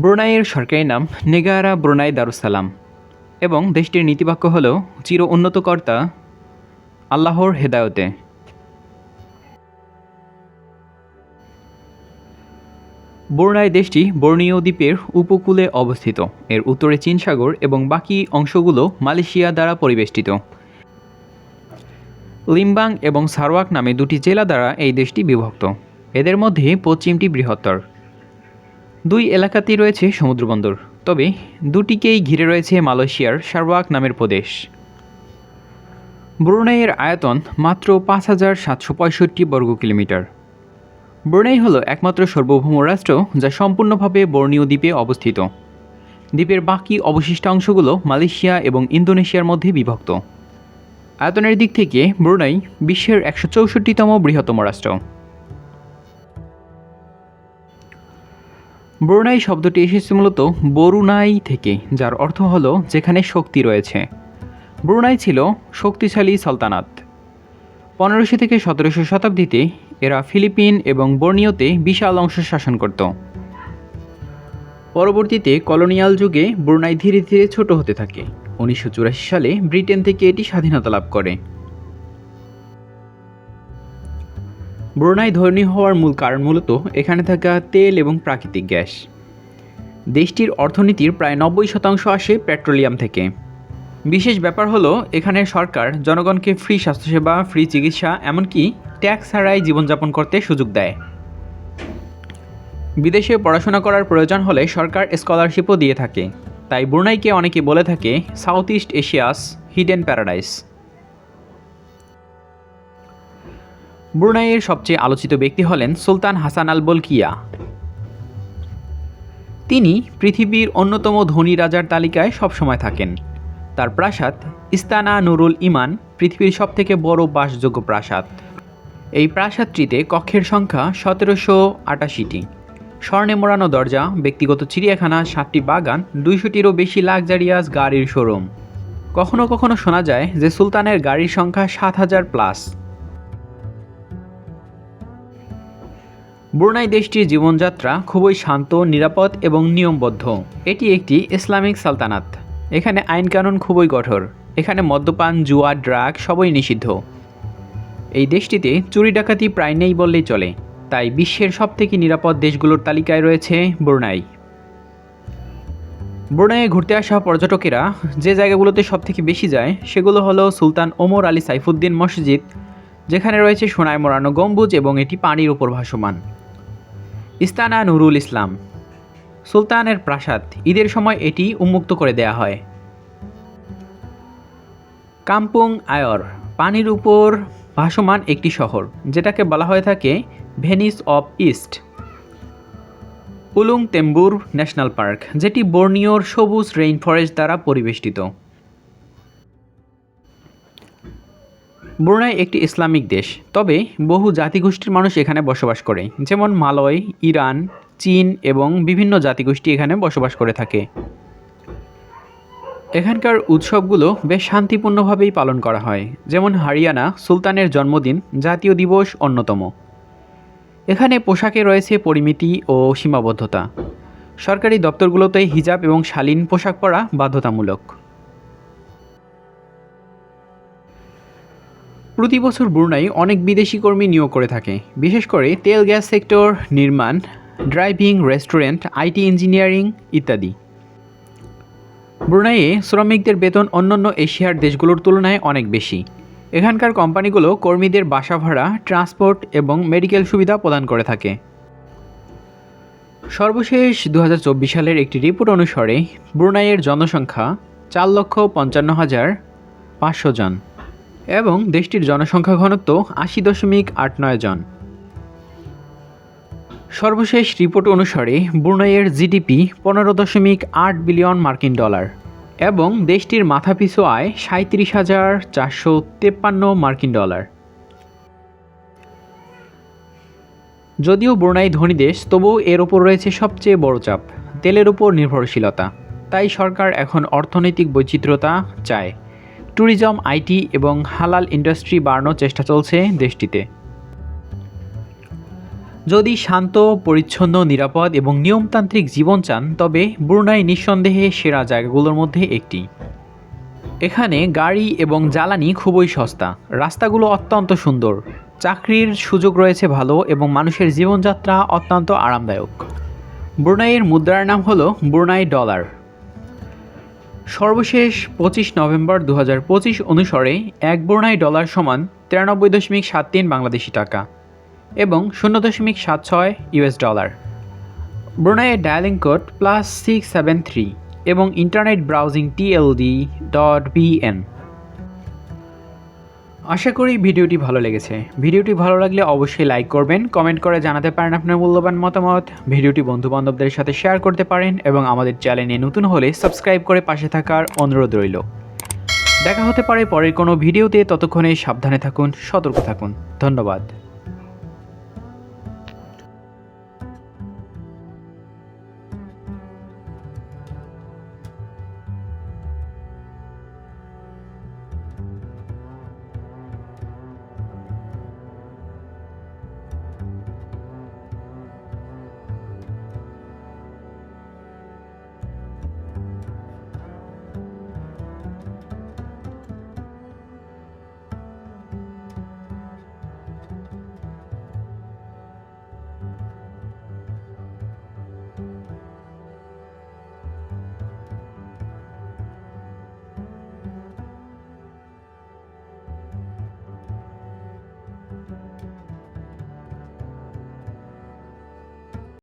ব্রুনাইয়ের সরকারি নাম Negara Brunei Darussalam এবং দেশটির নীতিবাক্য হল চির উন্নত কর্তা আল্লাহর হেদায়তে। ব্রুনাই দেশটি বর্নিও দ্বীপের উপকূলে অবস্থিত। এর উত্তরে চীন সাগর এবং বাকি অংশগুলো মালয়েশিয়া দ্বারা পরিবেষ্টিত। লিম্বাং এবং সারওয়াক নামে দুটি জেলা দ্বারা এই দেশটি বিভক্ত। এদের মধ্যে পশ্চিমটি বৃহত্তর। দুই এলাকাতেই রয়েছে সমুদ্রবন্দর, তবে দুটিকেই ঘিরে রয়েছে মালয়েশিয়ার সারওয়াক নামের প্রদেশ। ব্রুনাইয়ের আয়তন মাত্র ৫,৭৬৫ বর্গ কিলোমিটার। ব্রুনাই হল একমাত্র সার্বভৌম রাষ্ট্র যা সম্পূর্ণভাবে বর্নিও দ্বীপে অবস্থিত। দ্বীপের বাকি অবশিষ্ট অংশগুলো মালয়েশিয়া এবং ইন্দোনেশিয়ার মধ্যে বিভক্ত। আয়তনের দিক থেকে ব্রুনাই বিশ্বের ১৬৪তম বৃহত্তম রাষ্ট্র। ব্রুনাই শব্দটি এসেছে মূলত বরুনাই থেকে, যার অর্থ হল যেখানে শক্তি রয়েছে। ব্রুনাই ছিল শক্তিশালী সালতানাত। ১৫০০ থেকে ১৭০০ শতাব্দীতে এরা ফিলিপিন এবং বর্নিওতে বিশাল অংশ শাসন করত। পরবর্তীতে কলোনিয়াল যুগে ব্রুনাই ধীরে ধীরে ছোট হতে থাকে। ১৯৮৪ সালে ব্রিটেন থেকে এটি স্বাধীনতা লাভ করে। ব্রুনাই ধনী হওয়ার মূল কারণ মূলত এখানে থাকা তেল এবং প্রাকৃতিক গ্যাস। দেশটির অর্থনীতির প্রায় ৯০% আসে পেট্রোলিয়াম থেকে। বিশেষ ব্যাপার হলো এখানের সরকার জনগণকে ফ্রি স্বাস্থ্যসেবা, ফ্রি চিকিৎসা, এমনকি ট্যাক্স ছাড়াই জীবনযাপন করতে সুযোগ দেয়। বিদেশে পড়াশোনা করার প্রয়োজন হলে সরকার স্কলারশিপও দিয়ে থাকে। তাই ব্রুনাইকে অনেকে বলে থাকে south east Asia's hidden paradise. ব্রুনাইয়ের সবচেয়ে আলোচিত ব্যক্তি হলেন সুলতান হাসান আল বলকিয়া। তিনি পৃথিবীর অন্যতম ধনী রাজার তালিকায় সবসময় থাকেন। তার প্রাসাদ ইস্তানা নুরুল ইমান পৃথিবীর সবথেকে বড় বাসযোগ্য প্রাসাদ। এই প্রাসাদটিতে কক্ষের সংখ্যা ১৭৮৮টি, স্বর্ণে মোড়ানো দরজা, ব্যক্তিগত চিড়িয়াখানা, ৭টি বাগান, ২০০টিরও বেশি লাক্সারিয়াস গাড়ির শোরুম। কখনো কখনো শোনা যায় যে সুলতানের গাড়ির সংখ্যা ৭,০০০+। ব্রুনাই দেশটির জীবনযাত্রা খুবই শান্ত, নিরাপদ এবং নিয়মবদ্ধ। এটি একটি ইসলামিক সালতানাত। এখানে আইনকানুন খুবই কঠোর। এখানে মদ্যপান, জুয়া, ড্রাগ সবই নিষিদ্ধ। এই দেশটিতে চুরি ডাকাতি প্রায় নেই বললেই চলে। তাই বিশ্বের সবথেকে নিরাপদ দেশগুলোর তালিকায় রয়েছে ব্রুনাই। ব্রুনাইয়ে ঘুরতে আসা পর্যটকেরা যে জায়গাগুলোতে সবথেকে বেশি যায় সেগুলো হলো সুলতান ওমর আলী সাইফুদ্দিন মসজিদ, যেখানে রয়েছে সোনায় মোড়ানো গম্বুজ এবং এটি পানির উপর ভাসমান। ইস্তানা নুরুল ইসলাম, সুলতানের প্রাসাদ, ঈদের সময় এটি উন্মুক্ত করে দেয়া হয়। কাম্পুং আয়র, পানির উপর ভাসমান একটি শহর, যেটাকে বলা হয়ে থাকে Venice of east. Ulu Temburong national park, যেটি বর্নিওর সবুজ রেইন ফরেস্ট দ্বারা পরিবেষ্টিত। ব্রুনাই একটি ইসলামিক দেশ, তবে বহু জাতিগোষ্ঠীর মানুষ এখানে বসবাস করে, যেমন মালয়, ইরান, চীন এবং বিভিন্ন জাতিগোষ্ঠী এখানে বসবাস করে থাকে। এখানকার উৎসবগুলো বেশ শান্তিপূর্ণভাবেই পালন করা হয়, যেমন হরিয়ানা সুলতানের জন্মদিন জাতীয় দিবস অন্যতম। এখানে পোশাকে রয়েছে পরিমিতি ও সীমাবদ্ধতা। সরকারি দপ্তরগুলোতে হিজাব এবং শালীন পোশাক পরা বাধ্যতামূলক। প্রতি বছর ব্রুনাই অনেক বিদেশি কর্মী নিয়োগ করে থাকে, বিশেষ করে তেল গ্যাস সেক্টর, নির্মাণ, ড্রাইভিং, রেস্টুরেন্ট, আইটি ইঞ্জিনিয়ারিং ইত্যাদি। ব্রুনাইয়ে শ্রমিকদের বেতন অন্যান্য এশিয়ার দেশগুলোর তুলনায় অনেক বেশি। এখানকার কোম্পানিগুলো কর্মীদের বাসা ভাড়া, ট্রান্সপোর্ট এবং মেডিকেল সুবিধা প্রদান করে থাকে। সর্বশেষ ২০২৪ সালের একটি রিপোর্ট অনুসারে ব্রুনাইয়ের জনসংখ্যা ৪,৫৫,৫০০ জন এবং দেশটির জনসংখ্যা ঘনত্ব ৮০.৮৯ জন। সর্বশেষ রিপোর্ট অনুসারে ব্রুনাইয়ের জিডিপি ১৫.৮ বিলিয়ন মার্কিন ডলার এবং দেশটির মাথাপিছু আয় ৩৭,৪৫৩ মার্কিন ডলার। যদিও ব্রুনাই ধনী দেশ, তবুও এর ওপর রয়েছে সবচেয়ে বড় চাপ, তেলের উপর নির্ভরশীলতা। তাই সরকার এখন অর্থনৈতিক বৈচিত্র্যতা চায়। ট্যুরিজম, আইটি এবং হালাল ইন্ডাস্ট্রি বাড়ানোর চেষ্টা চলছে দেশটিতে। যদি শান্ত, পরিচ্ছন্ন, নিরাপদ এবং নিয়মতান্ত্রিক জীবন চান তবে ব্রুনাই নিঃসন্দেহে সেরা জায়গাগুলোর মধ্যে একটি। এখানে গাড়ি এবং জ্বালানি খুবই সস্তা, রাস্তাগুলো অত্যন্ত সুন্দর, চাকরির সুযোগ রয়েছে ভালো এবং মানুষের জীবনযাত্রা অত্যন্ত আরামদায়ক। ব্রুনাইয়ের মুদ্রার নাম হলো ব্রুনাই ডলার। সর্বশেষ 25 নভেম্বর 2025 অনুসারে এক ব্রুনাই ডলার সমান 93.73 বাংলাদেশি টাকা এবং 0.76 ইউএস ডলার। ব্রুনাইয়ের ডায়ালিং কোড +673 এবং ইন্টারনেট ব্রাউজিং TLD.BN। আশা করি ভিডিওটি ভালো লেগেছে। ভিডিওটি ভালো লাগলে অবশ্যই লাইক করবেন, কমেন্ট করে জানাতে পারেন আপনার মূল্যবান মতামত, ভিডিওটি বন্ধুবান্ধবদের সাথে শেয়ার করতে পারেন এবং আমাদের চ্যানেলে নতুন হলে সাবস্ক্রাইব করে পাশে থাকার অনুরোধ রইল। দেখা হতে পারে পরের কোনো ভিডিওতে, ততক্ষণে সাবধানে থাকুন, সতর্ক থাকুন। ধন্যবাদ।